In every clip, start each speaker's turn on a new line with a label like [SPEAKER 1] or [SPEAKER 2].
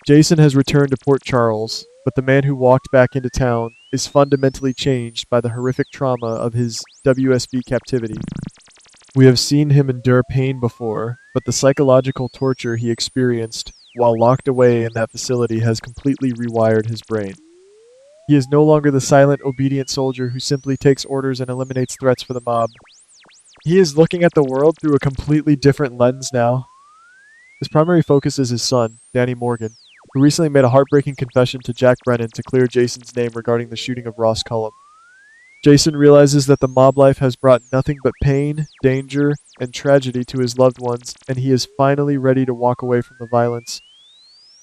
[SPEAKER 1] Jason has returned to Port Charles, but the man who walked back into town is fundamentally changed by the horrific trauma of his WSB captivity. We have seen him endure pain before, but the psychological torture he experienced while locked away in that facility has completely rewired his brain. He is no longer the silent, obedient soldier who simply takes orders and eliminates threats for the mob. He is looking at the world through a completely different lens now. His primary focus is his son, Danny Morgan, who recently made a heartbreaking confession to Jack Brennan to clear Jason's name regarding the shooting of Ross Cullum. Jason realizes that the mob life has brought nothing but pain, danger, and tragedy to his loved ones, and he is finally ready to walk away from the violence.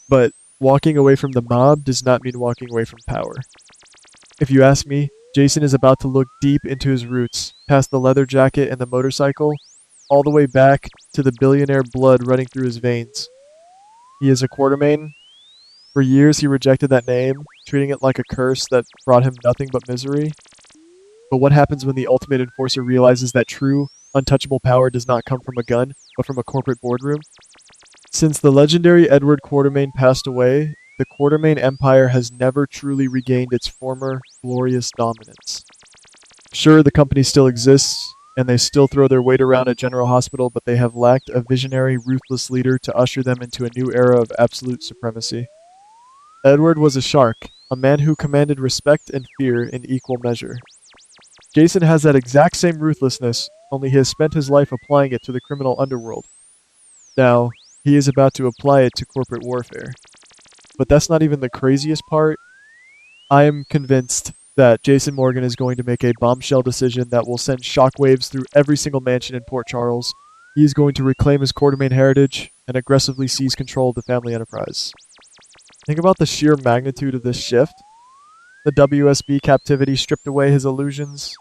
[SPEAKER 1] But walking away from the mob does not mean walking away from power. If you ask me, Jason is about to look deep into his roots, past the leather jacket and the motorcycle, all the way back to the billionaire blood running through his veins. He is a Quartermaine. For years he rejected that name, treating it like a curse that brought him nothing but misery. But what happens when the ultimate enforcer realizes that true, untouchable power does not come from a gun, but from a corporate boardroom? Since the legendary Edward Quartermaine passed away, the Quartermaine Empire has never truly regained its former glorious dominance. Sure, the company still exists, and they still throw their weight around at General Hospital, but they have lacked a visionary, ruthless leader to usher them into a new era of absolute supremacy. Edward was a shark, a man who commanded respect and fear in equal measure. Jason has that exact same ruthlessness, only he has spent his life applying it to the criminal underworld. Now, he is about to apply it to corporate warfare. But that's not even the craziest part. I am convinced that Jason Morgan is going to make a bombshell decision that will send shockwaves through every single mansion in Port Charles. He is going to reclaim his Quartermaine heritage and aggressively seize control of the family enterprise. Think about the sheer magnitude of this shift. The WSB captivity stripped away his illusions.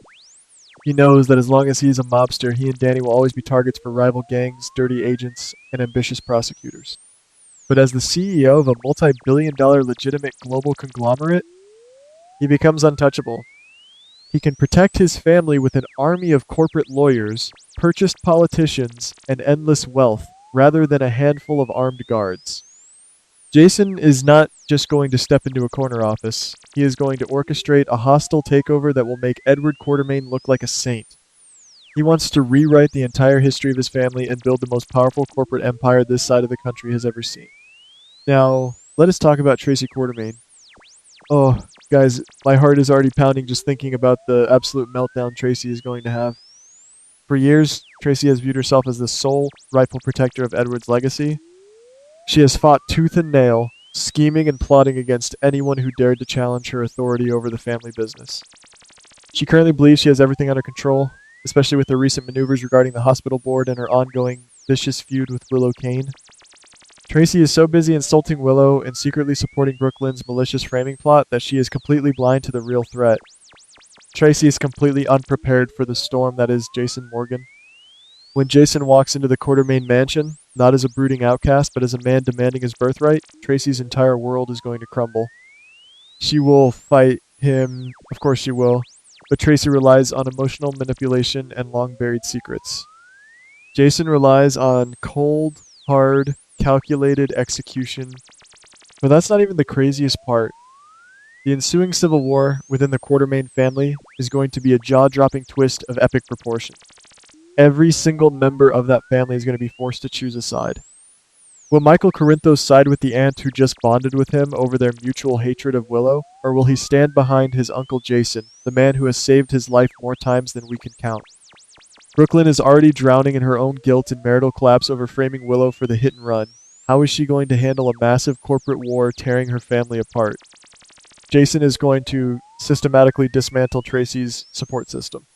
[SPEAKER 1] He knows that as long as he is a mobster, he and Danny will always be targets for rival gangs, dirty agents, and ambitious prosecutors. But as the CEO of a multi-billion-dollar legitimate global conglomerate, he becomes untouchable. He can protect his family with an army of corporate lawyers, purchased politicians, and endless wealth, rather than a handful of armed guards. Jason is not just going to step into a corner office. He is going to orchestrate a hostile takeover that will make Edward Quartermaine look like a saint. He wants to rewrite the entire history of his family and build the most powerful corporate empire this side of the country has ever seen. Now, let us talk about Tracy Quartermaine. Oh, guys, my heart is already pounding just thinking about the absolute meltdown Tracy is going to have. For years, Tracy has viewed herself as the sole rightful protector of Edward's legacy. She has fought tooth and nail, scheming and plotting against anyone who dared to challenge her authority over the family business. She currently believes she has everything under control, especially with her recent maneuvers regarding the hospital board and her ongoing vicious feud with Willow Kane. Tracy is so busy insulting Willow and secretly supporting Brooklyn's malicious framing plot that she is completely blind to the real threat. Tracy is completely unprepared for the storm that is Jason Morgan. When Jason walks into the Quartermaine mansion, not as a brooding outcast, but as a man demanding his birthright, Tracy's entire world is going to crumble. She will fight him, of course she will, but Tracy relies on emotional manipulation and long-buried secrets. Jason relies on cold, hard, calculated execution, but that's not even the craziest part. The ensuing civil war within the Quartermaine family is going to be a jaw-dropping twist of epic proportion. Every single member of that family is going to be forced to choose a side. Will Michael Corinthos side with the aunt who just bonded with him over their mutual hatred of Willow, or will he stand behind his uncle Jason, the man who has saved his life more times than we can count? Brooklyn is already drowning in her own guilt and marital collapse over framing Willow for the hit and run. How is she going to handle a massive corporate war tearing her family apart? Jason is going to systematically dismantle Tracy's support system.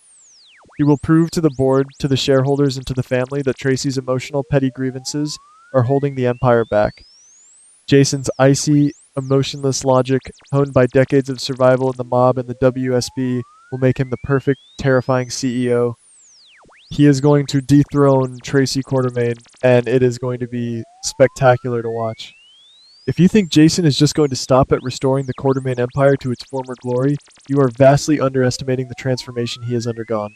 [SPEAKER 1] He will prove to the board, to the shareholders, and to the family that Tracy's emotional, petty grievances are holding the empire back. Jason's icy, emotionless logic, honed by decades of survival in the mob and the WSB, will make him the perfect, terrifying CEO. He is going to dethrone Tracy Quartermaine, and it is going to be spectacular to watch. If you think Jason is just going to stop at restoring the Quartermaine Empire to its former glory, you are vastly underestimating the transformation he has undergone.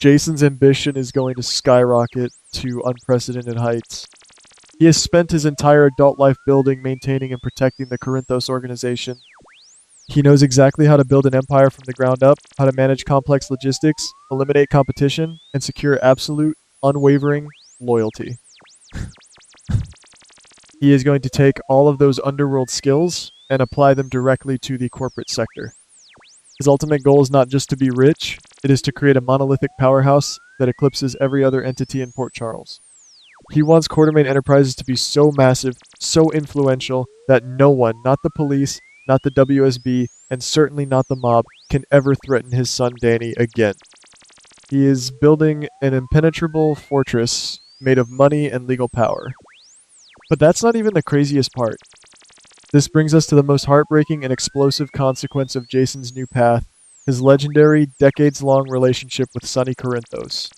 [SPEAKER 1] Jason's ambition is going to skyrocket to unprecedented heights. He has spent his entire adult life building, maintaining, and protecting the Corinthos organization. He knows exactly how to build an empire from the ground up, how to manage complex logistics, eliminate competition, and secure absolute, unwavering loyalty. He is going to take all of those underworld skills and apply them directly to the corporate sector. His ultimate goal is not just to be rich, it is to create a monolithic powerhouse that eclipses every other entity in Port Charles. He wants Quartermaine Enterprises to be so massive, so influential, that no one, not the police, not the WSB, and certainly not the mob, can ever threaten his son Danny again. He is building an impenetrable fortress made of money and legal power. But that's not even the craziest part. This brings us to the most heartbreaking and explosive consequence of Jason's new path, his legendary, decades-long relationship with Sonny Corinthos.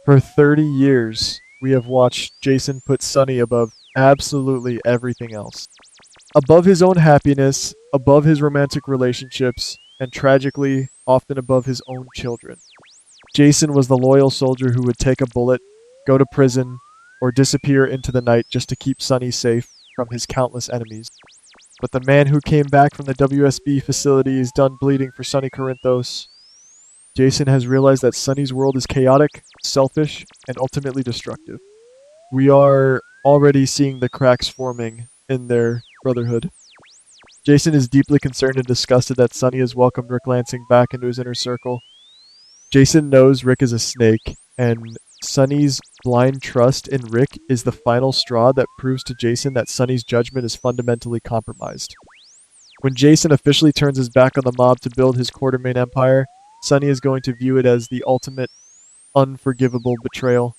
[SPEAKER 1] For 30 years, we have watched Jason put Sonny above absolutely everything else. Above his own happiness, above his romantic relationships, and tragically, often above his own children. Jason was the loyal soldier who would take a bullet, go to prison, or disappear into the night just to keep Sonny safe from his countless enemies. But the man who came back from the WSB facility is done bleeding for Sonny Corinthos. Jason has realized that Sonny's world is chaotic, selfish, and ultimately destructive. We are already seeing the cracks forming in their brotherhood. Jason is deeply concerned and disgusted that Sonny has welcomed Rick Lansing back into his inner circle. Jason knows Rick is a snake, and Sonny's blind trust in Rick is the final straw that proves to Jason that Sonny's judgment is fundamentally compromised. When Jason officially turns his back on the mob to build his Quartermaine empire, Sonny is going to view it as the ultimate, unforgivable betrayal.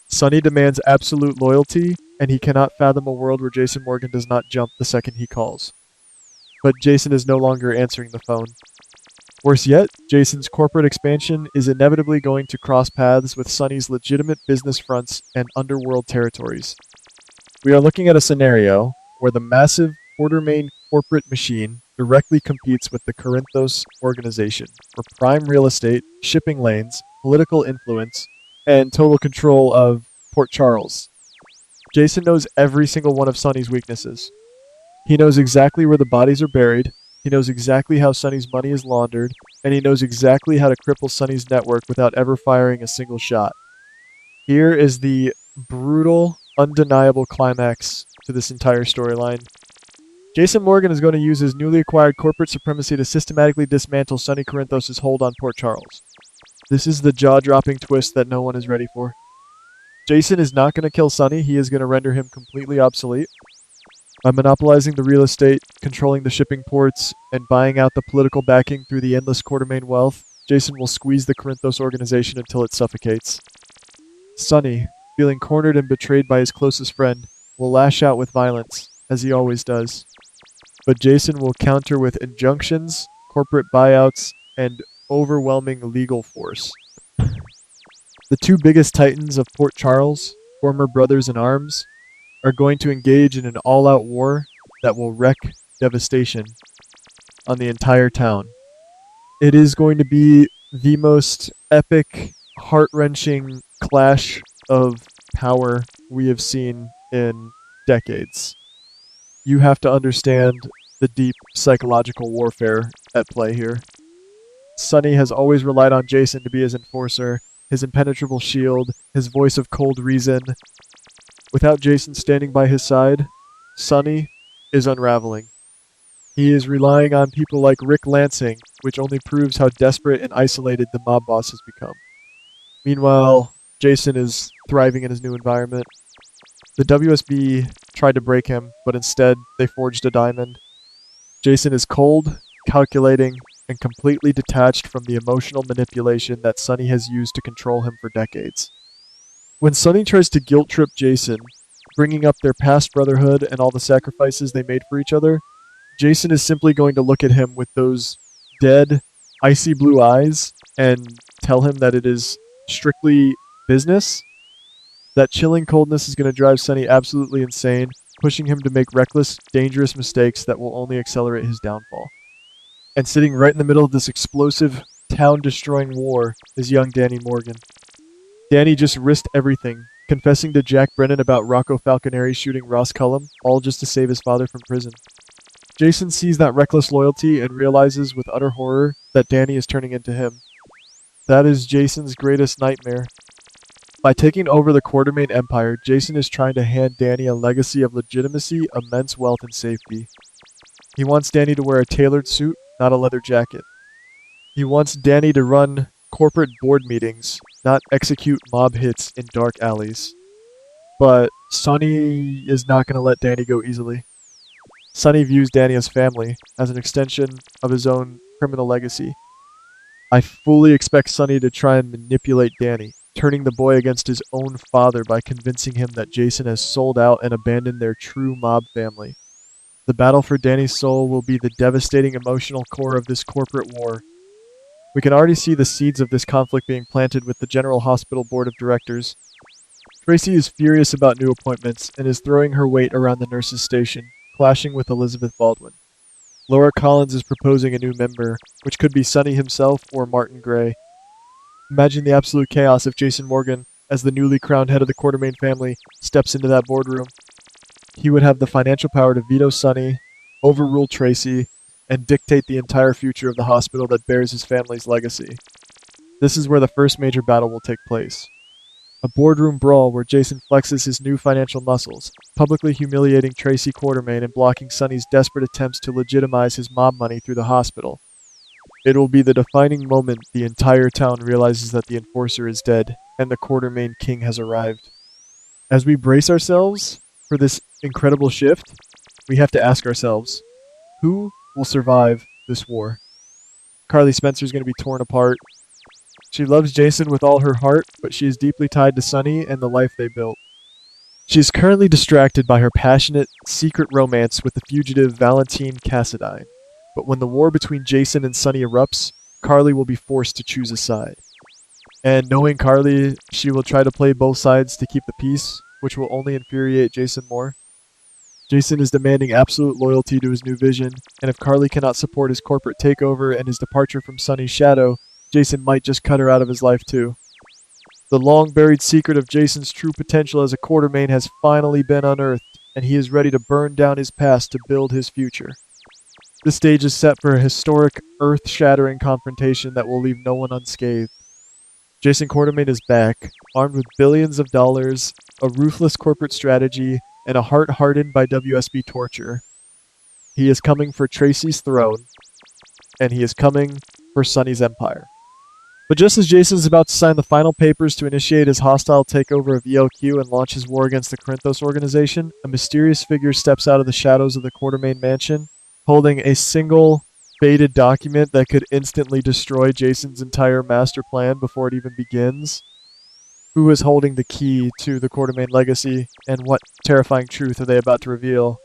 [SPEAKER 1] Sonny demands absolute loyalty, and he cannot fathom a world where Jason Morgan does not jump the second he calls. But Jason is no longer answering the phone. Worse yet, Jason's corporate expansion is inevitably going to cross paths with Sonny's legitimate business fronts and underworld territories. We are looking at a scenario where the massive Quartermaine corporate machine directly competes with the Corinthos organization for prime real estate, shipping lanes, political influence, and total control of Port Charles. Jason knows every single one of Sonny's weaknesses. He knows exactly where the bodies are buried, he knows exactly how Sonny's money is laundered, and he knows exactly how to cripple Sonny's network without ever firing a single shot. Here is the brutal, undeniable climax to this entire storyline. Jason Morgan is going to use his newly acquired corporate supremacy to systematically dismantle Sonny Corinthos' hold on Port Charles. This is the jaw-dropping twist that no one is ready for. Jason is not going to kill Sonny, he is going to render him completely obsolete. By monopolizing the real estate, controlling the shipping ports, and buying out the political backing through the endless Quartermaine wealth, Jason will squeeze the Corinthos organization until it suffocates. Sonny, feeling cornered and betrayed by his closest friend, will lash out with violence, as he always does. But Jason will counter with injunctions, corporate buyouts, and overwhelming legal force. The two biggest titans of Port Charles, former brothers in arms, are going to engage in an all-out war that will wreak devastation on the entire town. It is going to be the most epic, heart-wrenching clash of power we have seen in decades. You have to understand the deep psychological warfare at play here. Sonny has always relied on Jason to be his enforcer, his impenetrable shield, his voice of cold reason. Without Jason standing by his side, Sonny is unraveling. He is relying on people like Rick Lansing, which only proves how desperate and isolated the mob boss has become. Meanwhile, Jason is thriving in his new environment. The WSB tried to break him, but instead they forged a diamond. Jason is cold, calculating, and completely detached from the emotional manipulation that Sonny has used to control him for decades. When Sonny tries to guilt-trip Jason, bringing up their past brotherhood and all the sacrifices they made for each other, Jason is simply going to look at him with those dead, icy blue eyes and tell him that it is strictly business. That chilling coldness is going to drive Sonny absolutely insane, pushing him to make reckless, dangerous mistakes that will only accelerate his downfall. And sitting right in the middle of this explosive, town-destroying war is young Danny Morgan. Danny just risked everything confessing to Jack Brennan about Rocco Falconeri shooting Ross Cullum, all just to save his father from prison. Jason sees that reckless loyalty and realizes with utter horror that Danny is turning into him. That is Jason's greatest nightmare. By taking over the Quartermaine Empire, Jason is trying to hand Danny a legacy of legitimacy, immense wealth, and safety. He wants Danny to wear a tailored suit, not a leather jacket. He wants Danny to run corporate board meetings, not execute mob hits in dark alleys. But Sonny is not going to let Danny go easily. Sonny views Danny as family, as an extension of his own criminal legacy. I fully expect Sonny to try and manipulate Danny, turning the boy against his own father by convincing him that Jason has sold out and abandoned their true mob family. The battle for Danny's soul will be the devastating emotional core of this corporate war. We can already see the seeds of this conflict being planted with the General Hospital Board of Directors. Tracy is furious about new appointments and is throwing her weight around the nurses' station, clashing with Elizabeth Baldwin. Laura Collins is proposing a new member, which could be Sonny himself or Martin Gray. Imagine the absolute chaos if Jason Morgan, as the newly crowned head of the Quartermaine family, steps into that boardroom. He would have the financial power to veto Sonny, overrule Tracy, and dictate the entire future of the hospital that bears his family's legacy. This is where the first major battle will take place. A boardroom brawl where Jason flexes his new financial muscles, publicly humiliating Tracy Quartermaine and blocking Sonny's desperate attempts to legitimize his mob money through the hospital. It will be the defining moment the entire town realizes that the enforcer is dead and the Quartermaine king has arrived. As we brace ourselves for this incredible shift, we have to ask ourselves, who will survive this war? Carly Spencer is going to be torn apart. She loves Jason with all her heart, but she is deeply tied to Sonny and the life they built. She is currently distracted by her passionate, secret romance with the fugitive Valentine Cassadine. But when the war between Jason and Sonny erupts, Carly will be forced to choose a side. And knowing Carly, she will try to play both sides to keep the peace, which will only infuriate Jason more. Jason is demanding absolute loyalty to his new vision, and if Carly cannot support his corporate takeover and his departure from Sonny's shadow, Jason might just cut her out of his life too. The long-buried secret of Jason's true potential as a Quartermaine has finally been unearthed, and he is ready to burn down his past to build his future. The stage is set for a historic, earth-shattering confrontation that will leave no one unscathed. Jason Quartermaine is back, armed with billions of dollars, a ruthless corporate strategy, and a heart hardened by WSB torture. He is coming for Tracy's throne, and he is coming for Sonny's empire. But just as Jason is about to sign the final papers to initiate his hostile takeover of ELQ and launch his war against the Corinthos organization, a mysterious figure steps out of the shadows of the Quartermaine mansion, holding a single faded document that could instantly destroy Jason's entire master plan before it even begins. Who is holding the key to the Quartermaine legacy, and what terrifying truth are they about to reveal?